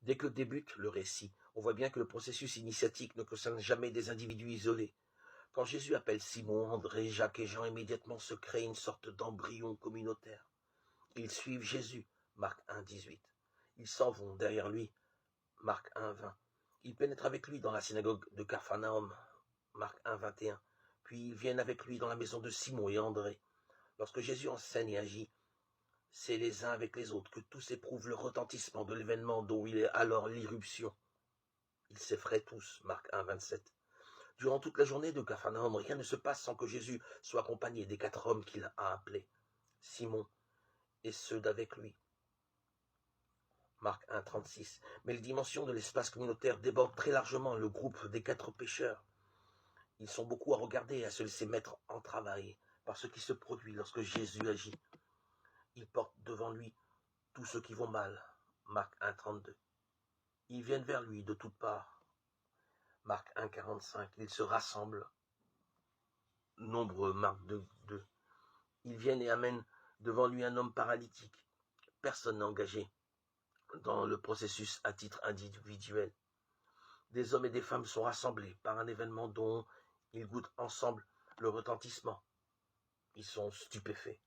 Dès que débute le récit, on voit bien que le processus initiatique ne concerne jamais des individus isolés. Quand Jésus appelle Simon, André, Jacques et Jean, immédiatement se crée une sorte d'embryon communautaire. Ils suivent Jésus, Marc 1, 18. Ils s'en vont derrière lui, Marc 1, 20. Ils pénètrent avec lui dans la synagogue de Capharnaüm, Marc 1, 21. Puis ils viennent avec lui dans la maison de Simon et André. Lorsque Jésus enseigne et agit, c'est les uns avec les autres que tous éprouvent le retentissement de l'événement dont il est alors l'irruption. Ils s'effraient tous, Marc 1, 27. Durant toute la journée de Capharnaüm, rien ne se passe sans que Jésus soit accompagné des 4 hommes qu'il a appelés, Simon et ceux d'avec lui. Marc 1, 36. Mais les dimensions de l'espace communautaire débordent très largement le groupe des 4 pécheurs. Ils sont beaucoup à regarder et à se laisser mettre en travail par ce qui se produit lorsque Jésus agit. Il porte devant lui tous ceux qui vont mal. Marc 1, 32. Ils viennent vers lui de toutes parts. Marc 1, 45. Ils se rassemblent. Nombreux, Marc 2, 2. Ils viennent et amènent devant lui un homme paralytique. Personne n'est engagé dans le processus à titre individuel. Des hommes et des femmes sont rassemblés par un événement dont ils goûtent ensemble le retentissement. Ils sont stupéfaits.